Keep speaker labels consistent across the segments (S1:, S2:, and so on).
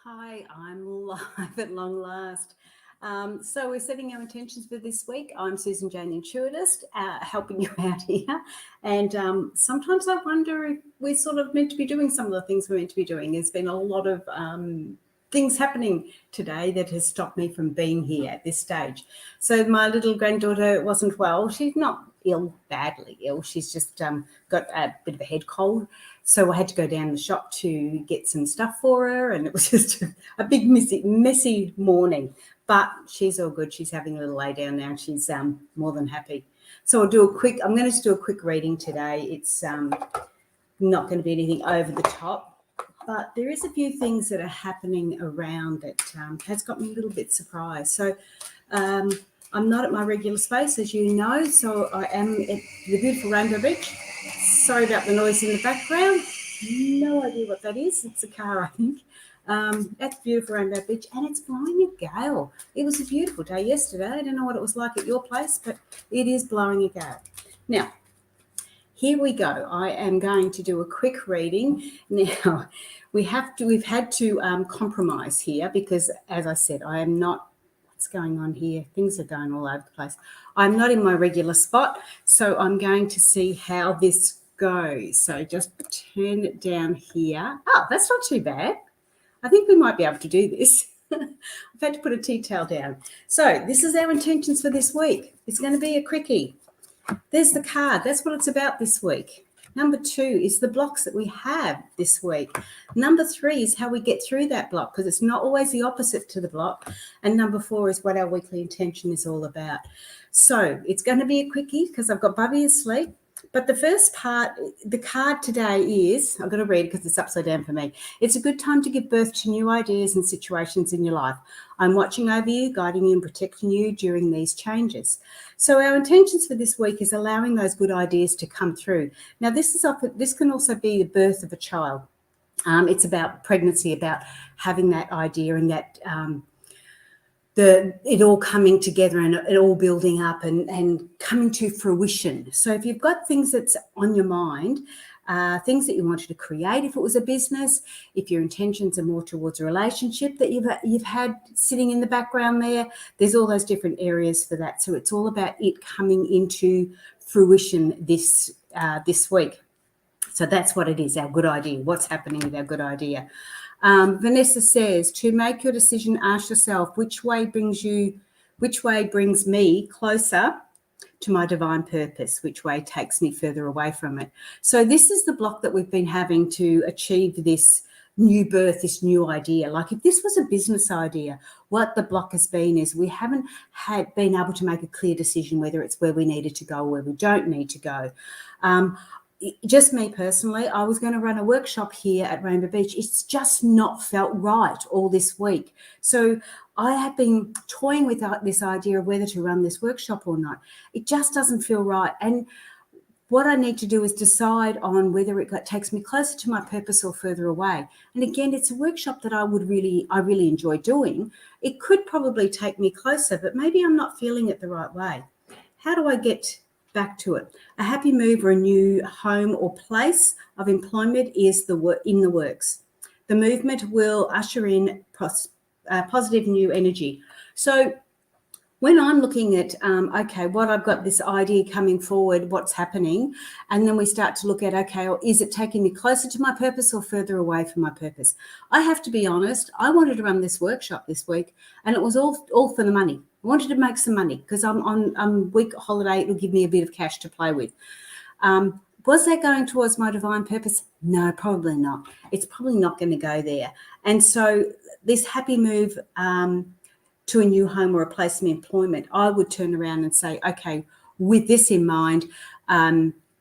S1: Hi, I'm live at long last. So we're setting our intentions for this week. I'm Susan Jane, Intuitist, helping you out here. And sometimes I wonder if we're sort of meant to be doing some of the things we're meant to be doing. There's been a lot of things happening today that has stopped me from being here at this stage. So my little granddaughter wasn't well. She's not ill, badly ill. She's just got a bit of a head cold. So I had to go down the shop to get some stuff for her, and it was just a big messy morning. But she's all good. She's having a little lay down now, and she's more than happy. So I'm going to do a quick reading today. It's not going to be anything over the top, but there is a few things that are happening around that has got me a little bit surprised. So I'm not at my regular space, as you know, so I am at the beautiful Rainbow Beach. Sorry about the noise in the background. No idea what that is. It's a car, I think. At the beautiful Rainbow Beach, and it's blowing a gale. It was a beautiful day yesterday. I don't know what it was like at your place, but it is blowing a gale. Now, here we go. I am going to do a quick reading. Now, we've had to compromise here because, as I said, I am not. What's going on here? Things are going all over the place. I'm not in my regular spot, so I'm going to see how this goes. So just turn it down here. Oh, that's not too bad. I think we might be able to do this. I've had to put a tea towel down. So this is our intentions for this week. It's going to be a quickie. There's the card. That's what it's about this week. Number 2 is the blocks that we have this week. Number 3 is how we get through that block, because it's not always the opposite to the block. And number 4 is what our weekly intention is all about. So it's going to be a quickie because I've got Bubby asleep. But the first part, the card today is, I've got to read because it's upside down for me. It's a good time to give birth to new ideas and situations in your life. I'm watching over you, guiding you and protecting you during these changes. So our intentions for this week is allowing those good ideas to come through. Now, this can also be the birth of a child. It's about pregnancy, about having that idea and that it all coming together and it all building up and coming to fruition. So if you've got things that's on your mind, things that you wanted to create, if it was a business, if your intentions are more towards a relationship that you've had sitting in the background there's all those different areas for that. So it's all about it coming into fruition this week. So that's what it is, our good idea. What's happening with our good idea? Vanessa says, to make your decision, ask yourself, which way brings me closer to my divine purpose? Which way takes me further away from it? So this is the block that we've been having to achieve this new birth, this new idea. Like if this was a business idea, what the block has been is we haven't been able to make a clear decision whether it's where we needed to go or where we don't need to go. Just me personally, I was going to run a workshop here at Rainbow Beach. It's just not felt right all this week. So I have been toying with this idea of whether to run this workshop or not. It just doesn't feel right. And what I need to do is decide on whether it takes me closer to my purpose or further away. And again, it's a workshop that I really enjoy doing. It could probably take me closer, but maybe I'm not feeling it the right way. How do I get back to it? A happy move or a new home or place of employment is in the works. The movement will usher in positive new energy. So when I'm looking at, what I've got this idea coming forward, what's happening, and then we start to look at, is it taking me closer to my purpose or further away from my purpose? I have to be honest, I wanted to run this workshop this week, and it was all for the money. I wanted to make some money because I'm on week holiday. It'll give me a bit of cash to play with. Was that going towards my divine purpose? No, probably not. It's probably not going to go there. And so this happy move to a new home or a place of employment, I would turn around and say, okay, with this in mind,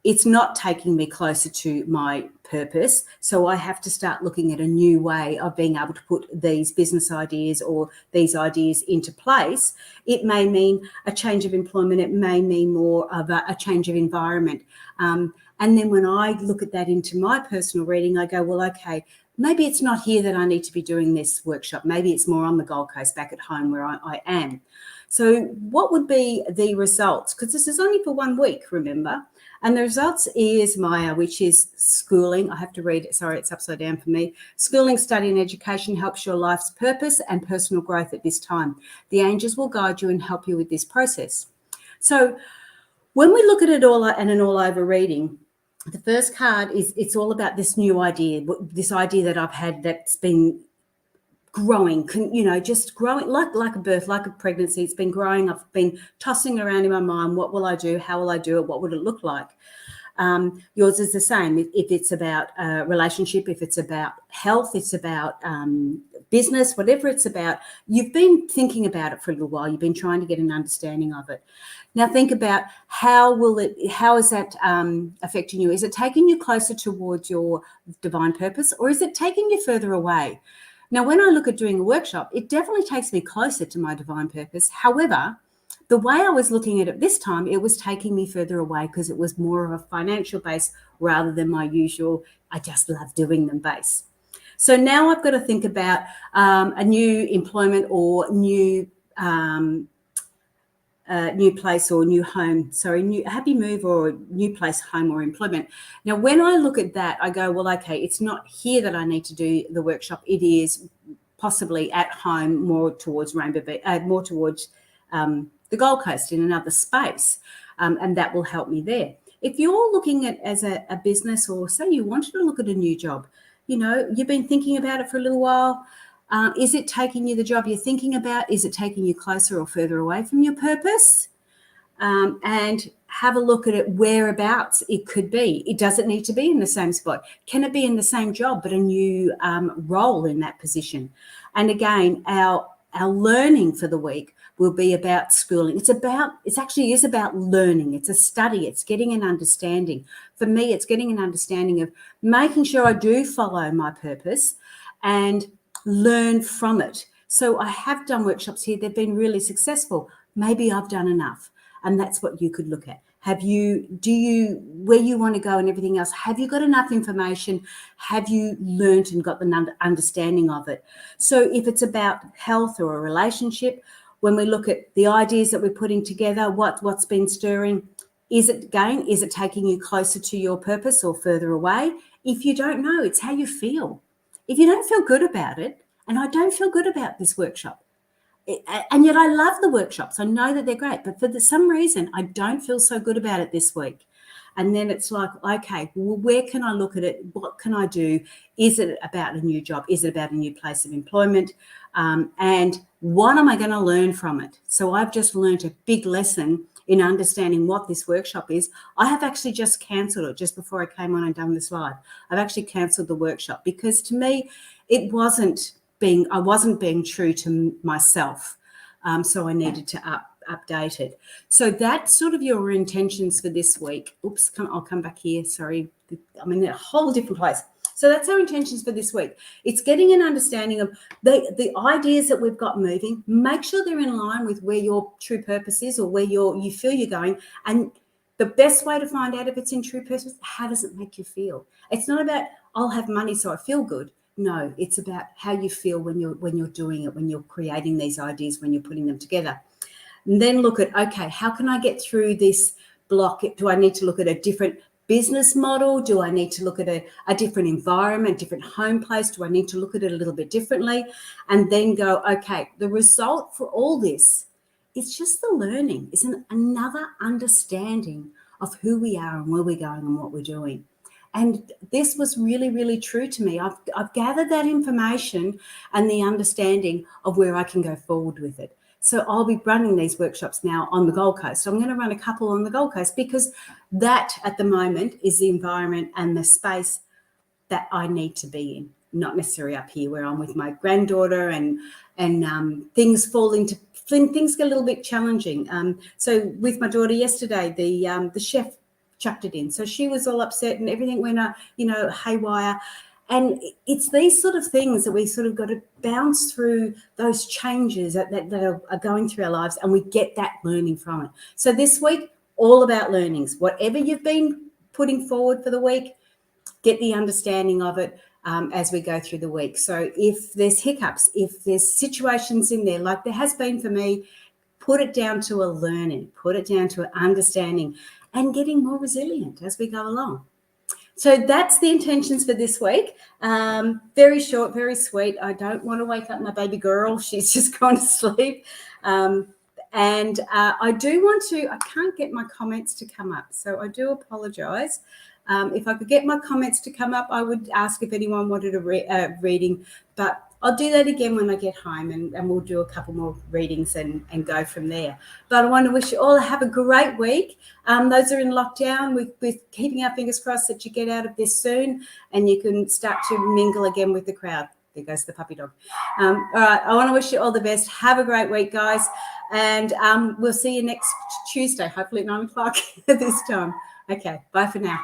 S1: it's not taking me closer to my purpose. So I have to start looking at a new way of being able to put these business ideas or these ideas into place. It may mean a change of employment. It may mean more of a change of environment. And then when I look at that into my personal reading, I go, well, okay, maybe it's not here that I need to be doing this workshop. Maybe it's more on the Gold Coast back at home where I am. So what would be the results? Because this is only for 1 week, remember. And the results is Maya, which is schooling. I have to read it. Sorry, it's upside down for me. Schooling, study and education helps your life's purpose and personal growth at this time. The angels will guide you and help you with this process. So when we look at it all and an all over reading, the first card is it's all about this new idea, this idea that I've had that's been growing, just growing like a birth, like a pregnancy. It's been growing. I've been tossing around in my mind. What will I do? How will I do it? What would it look like? Yours is the same. If it's about a relationship, if it's about health, it's about business, whatever it's about, you've been thinking about it for a little while. You've been trying to get an understanding of it. Now think about how is that affecting you? Is it taking you closer towards your divine purpose, or is it taking you further away? Now, when I look at doing a workshop, it definitely takes me closer to my divine purpose. However, the way I was looking at it this time, it was taking me further away because it was more of a financial base rather than my usual, I just love doing them base. So now I've got to think about a new employment or new place or new home, new happy move or new place, home or employment. Now, when I look at that, I go, well, okay, it's not here that I need to do the workshop. It is possibly at home, more towards Rainbow Beach, more towards the Gold Coast in another space, and that will help me there. If you're looking at as a business, or say you wanted to look at a new job, you've been thinking about it for a little while. Is it taking you, the job you're thinking about, is it taking you closer or further away from your purpose? And have a look at it whereabouts it could be. It doesn't need to be in the same spot. Can it be in the same job but a new role in that position? And again, our learning for the week will be about schooling. It actually is about learning. It's a study. It's getting an understanding. For me, it's getting an understanding of making sure I do follow my purpose and learn from it. So I have done workshops here. They've been really successful. Maybe I've done enough. And that's what you could look at. Where you want to go and everything else, have you got enough information? Have you learnt and got the understanding of it? So if it's about health or a relationship, when we look at the ideas that we're putting together, what's been stirring, is it taking you closer to your purpose or further away? If you don't know, it's how you feel. If you don't feel good about it, and I don't feel good about this workshop, and yet I love the workshops, I know that they're great, but for some reason, I don't feel so good about it this week. And then it's like, okay, well, where can I look at it? What can I do? Is it about a new job? Is it about a new place of employment? And what am I going to learn from it? So I've just learned a big lesson in understanding what this workshop is. I have actually just cancelled it just before I came on and done this live. I've actually cancelled the workshop because to me, I wasn't being true to myself. So I needed to update it. So that's sort of your intentions for this week. Oops, I'll come back here. Sorry, I'm in a whole different place. So that's our intentions for this week. It's getting an understanding of the ideas that we've got moving. Make sure they're in line with where your true purpose is or where you feel you're going. And the best way to find out if it's in true purpose, how does it make you feel? It's not about, I'll have money so I feel good. No, it's about how you feel when you're doing it, when you're creating these ideas, when you're putting them together. And then look at, okay, how can I get through this block? Do I need to look at a different business model? Do I need to look at a different environment, different home place? Do I need to look at it a little bit differently? And then go, okay, the result for all this is just the learning. It's another understanding of who we are and where we're going and what we're doing. And this was really, really true to me. I've gathered that information and the understanding of where I can go forward with it. So I'll be running these workshops now on the Gold Coast. So I'm going to run a couple on the Gold Coast because that at the moment is the environment and the space that I need to be in, not necessarily up here where I'm with my granddaughter and things get a little bit challenging. So with my daughter yesterday, the chef chucked it in. So she was all upset and everything went, haywire. And it's these sort of things that we sort of got to bounce through those changes that are going through our lives, and we get that learning from it. So this week, all about learnings. Whatever you've been putting forward for the week, get the understanding of it as we go through the week. So if there's hiccups, if there's situations in there, like there has been for me, put it down to a learning, put it down to an understanding. and getting more resilient as we go along. So that's the intentions for this week. Very short, very sweet. I don't want to wake up my baby girl. She's just gone to sleep. And I do want to, I can't get my comments to come up. So I do apologise. If I could get my comments to come up, I would ask if anyone wanted a reading. But I'll do that again when I get home, and we'll do a couple more readings and go from there. But I want to wish you all have a great week. Those are in lockdown, we're keeping our fingers crossed that you get out of this soon and you can start to mingle again with the crowd. There goes the puppy dog. All right, I want to wish you all the best. Have a great week, guys. And we'll see you next Tuesday, hopefully at 9 o'clock this time. Okay, bye for now.